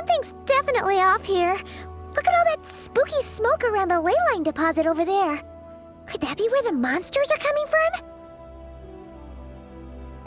Something's definitely off here. Look at all that spooky smoke around the ley line deposit over there. Could that be where the monsters are coming from?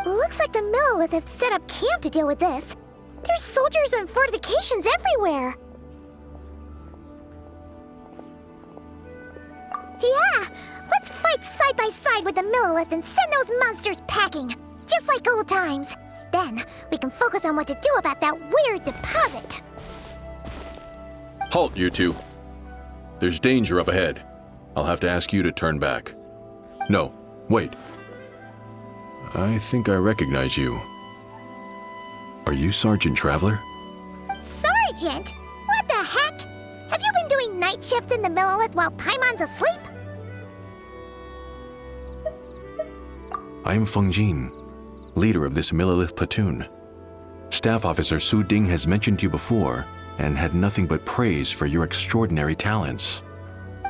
Looks like the Millelith have set up camp to deal with this. There's soldiers and fortifications everywhere. Yeah, let's fight side by side with the Millelith and send those monsters packing, just like old times. Then, we can focus on what to do about that weird deposit. Halt, you two. There's danger up ahead. I'll have to ask you to turn back. No, wait. I think I recognize you. Are you Sergeant Traveler? Sergeant? What the heck? Have you been doing night shifts in the Millelith while Paimon's asleep? I'm Feng Jin, leader of this Millelith platoon. Staff Officer Su Ding has mentioned you before and had nothing but praise for your extraordinary talents.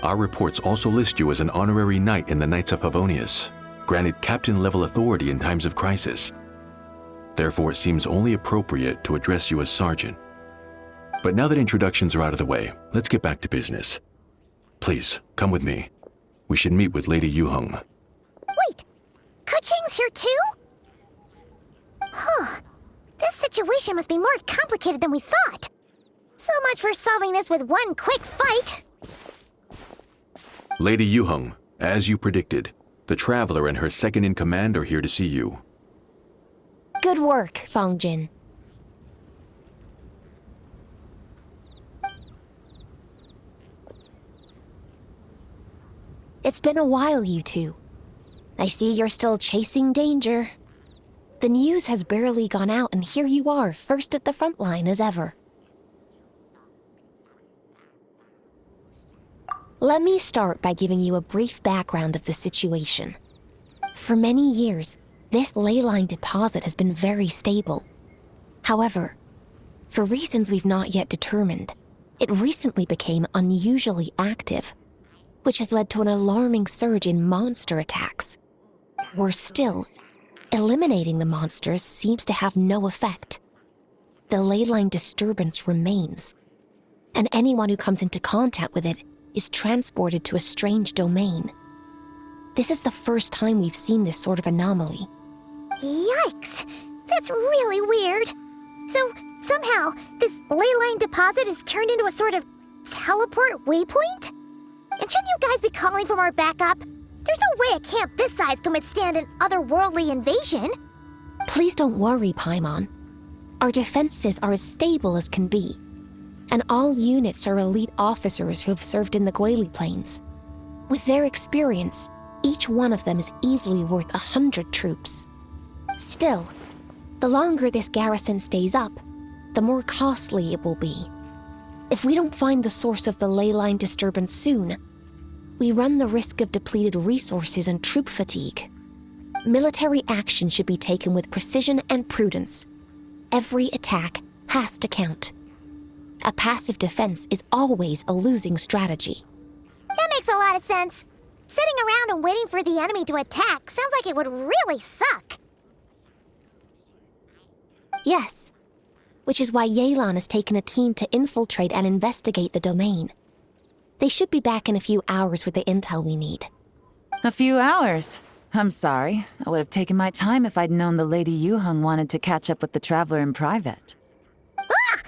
Our reports also list you as an honorary knight in the Knights of Favonius, granted captain-level authority in times of crisis. Therefore, it seems only appropriate to address you as Sergeant. But now that introductions are out of the way, let's get back to business. Please, come with me. We should meet with Lady Yuheng. Wait, Keqing's here too? Huh. This situation must be more complicated than we thought. So much for solving this with one quick fight. Lady Yuheng, as you predicted, the Traveler and her second-in-command are here to see you. Good work, Feng Jin. It's been a while, you two. I see you're still chasing danger. The news has barely gone out, and here you are, first at the front line as ever. Let me start by giving you a brief background of the situation. For many years, this ley line deposit has been very stable. However, for reasons we've not yet determined, it recently became unusually active, which has led to an alarming surge in monster attacks. Worse still, eliminating the monsters seems to have no effect. The ley line disturbance remains, and anyone who comes into contact with it is transported to a strange domain. This is the first time we've seen this sort of anomaly. Yikes! That's really weird. So, somehow, this ley line deposit is turned into a sort of teleport waypoint? And shouldn't you guys be calling for more backup? There's no way a camp this size can withstand an otherworldly invasion. Please don't worry, Paimon. Our defenses are as stable as can be, and all units are elite officers who have served in the Guili Plains. With their experience, each one of them is easily worth 100 troops. Still, the longer this garrison stays up, the more costly it will be. If we don't find the source of the ley line disturbance soon, we run the risk of depleted resources and troop fatigue. Military action should be taken with precision and prudence. Every attack has to count. A passive defense is always a losing strategy. That makes a lot of sense. Sitting around and waiting for the enemy to attack sounds like it would really suck. Yes, which is why Yelan has taken a team to infiltrate and investigate the domain. They should be back in a few hours with the intel we need. A few hours? I'm sorry. I would have taken my time if I'd known the Lady Yuheng wanted to catch up with the Traveler in private. Ah!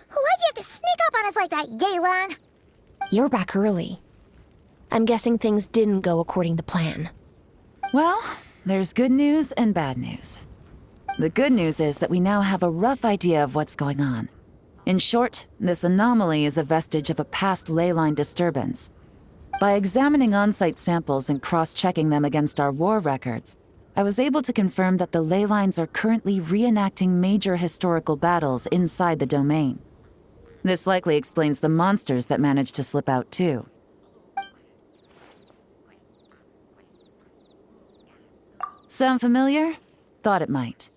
Why'd you have to sneak up on us like that, Yelan? You're back early. I'm guessing things didn't go according to plan. Well, there's good news and bad news. The good news is that we now have a rough idea of what's going on. In short, this anomaly is a vestige of a past ley line disturbance. By examining on-site samples and cross-checking them against our war records, I was able to confirm that the ley lines are currently reenacting major historical battles inside the domain. This likely explains the monsters that managed to slip out too. Sound familiar? Thought it might.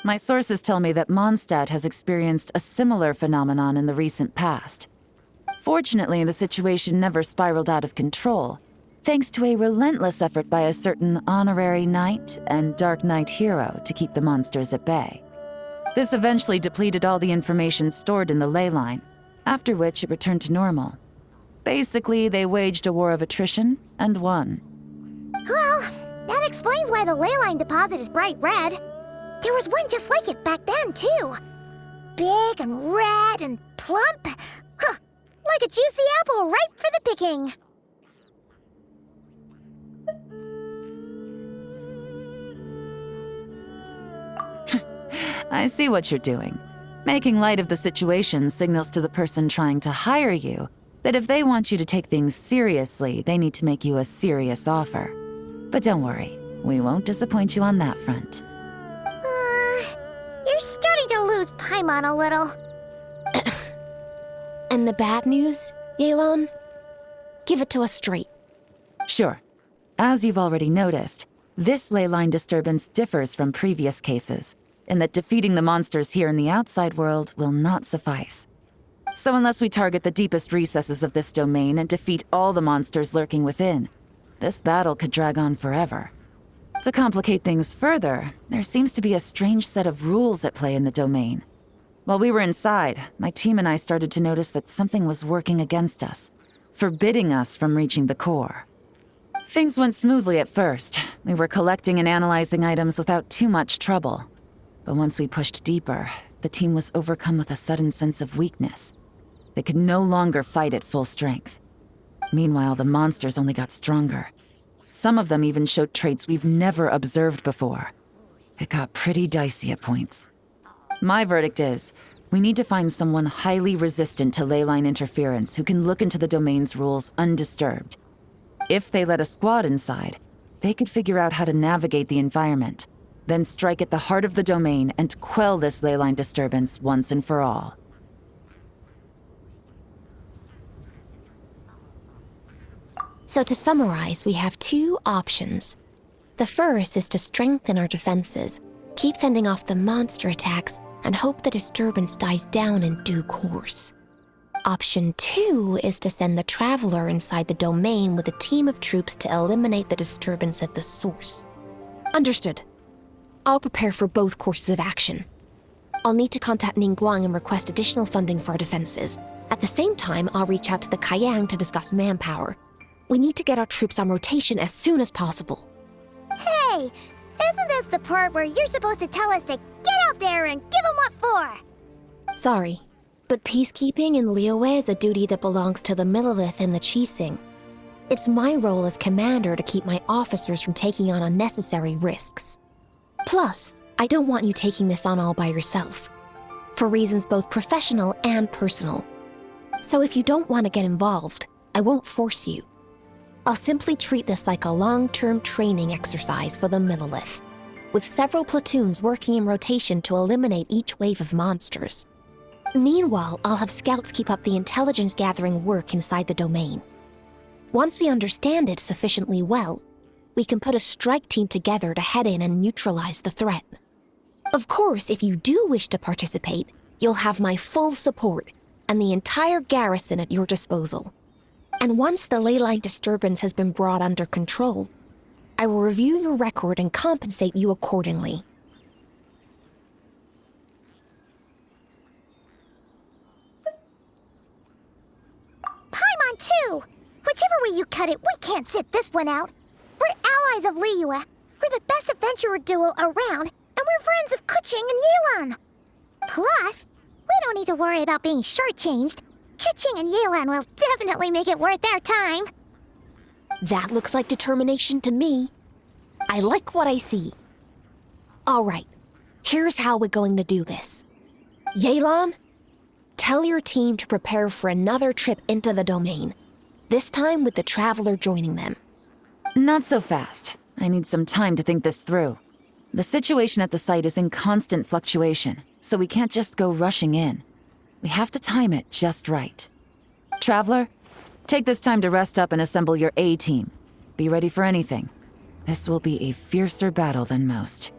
My sources tell me that Mondstadt has experienced a similar phenomenon in the recent past. Fortunately, the situation never spiraled out of control, thanks to a relentless effort by a certain honorary knight and dark knight hero to keep the monsters at bay. This eventually depleted all the information stored in the ley line, after which it returned to normal. Basically, they waged a war of attrition and won. Well, that explains why the ley line deposit is bright red. There was one just like it back then, too. Big and red and plump. Huh, like a juicy apple ripe for the picking. I see what you're doing. Making light of the situation signals to the person trying to hire you that if they want you to take things seriously, they need to make you a serious offer. But don't worry, we won't disappoint you on that front. You're starting to lose Paimon a little. And the bad news, Yelan? Give it to us straight. Sure. As you've already noticed, this ley line disturbance differs from previous cases, in that defeating the monsters here in the outside world will not suffice. So unless we target the deepest recesses of this domain and defeat all the monsters lurking within, this battle could drag on forever. To complicate things further, there seems to be a strange set of rules at play in the domain. While we were inside, my team and I started to notice that something was working against us, forbidding us from reaching the core. Things went smoothly at first. We were collecting and analyzing items without too much trouble. But once we pushed deeper, the team was overcome with a sudden sense of weakness. They could no longer fight at full strength. Meanwhile, the monsters only got stronger. Some of them even showed traits we've never observed before. It got pretty dicey at points. My verdict is, we need to find someone highly resistant to ley line interference who can look into the domain's rules undisturbed. If they let a squad inside, they could figure out how to navigate the environment, then strike at the heart of the domain and quell this ley line disturbance once and for all. So to summarize, we have two options. The first is to strengthen our defenses, keep fending off the monster attacks, and hope the disturbance dies down in due course. Option 2 is to send the Traveler inside the domain with a team of troops to eliminate the disturbance at the source. Understood. I'll prepare for both courses of action. I'll need to contact Ningguang and request additional funding for our defenses. At the same time, I'll reach out to the Kayang to discuss manpower. We need to get our troops on rotation as soon as possible. Hey, isn't this the part where you're supposed to tell us to get out there and give them what for? Sorry, but peacekeeping in Liyue is a duty that belongs to the Millelith and the Qixing. It's my role as commander to keep my officers from taking on unnecessary risks. Plus, I don't want you taking this on all by yourself, for reasons both professional and personal. So if you don't want to get involved, I won't force you. I'll simply treat this like a long-term training exercise for the Millelith, with several platoons working in rotation to eliminate each wave of monsters. Meanwhile, I'll have scouts keep up the intelligence-gathering work inside the domain. Once we understand it sufficiently well, we can put a strike team together to head in and neutralize the threat. Of course, if you do wish to participate, you'll have my full support and the entire garrison at your disposal. And once the ley line disturbance has been brought under control, I will review your record and compensate you accordingly. Paimon too! Whichever way you cut it, we can't sit this one out. We're allies of Liyue. We're the best adventurer duo around, and we're friends of Keqing and Yelan. Plus, we don't need to worry about being shortchanged. Keqing and Yelan will definitely make it worth their time. That looks like determination to me. I like what I see. All right, here's how we're going to do this. Yelan, tell your team to prepare for another trip into the domain, this time with the Traveler joining them. Not so fast. I need some time to think this through. The situation at the site is in constant fluctuation, so we can't just go rushing in. We have to time it just right. Traveler, take this time to rest up and assemble your A-team. Be ready for anything. This will be a fiercer battle than most.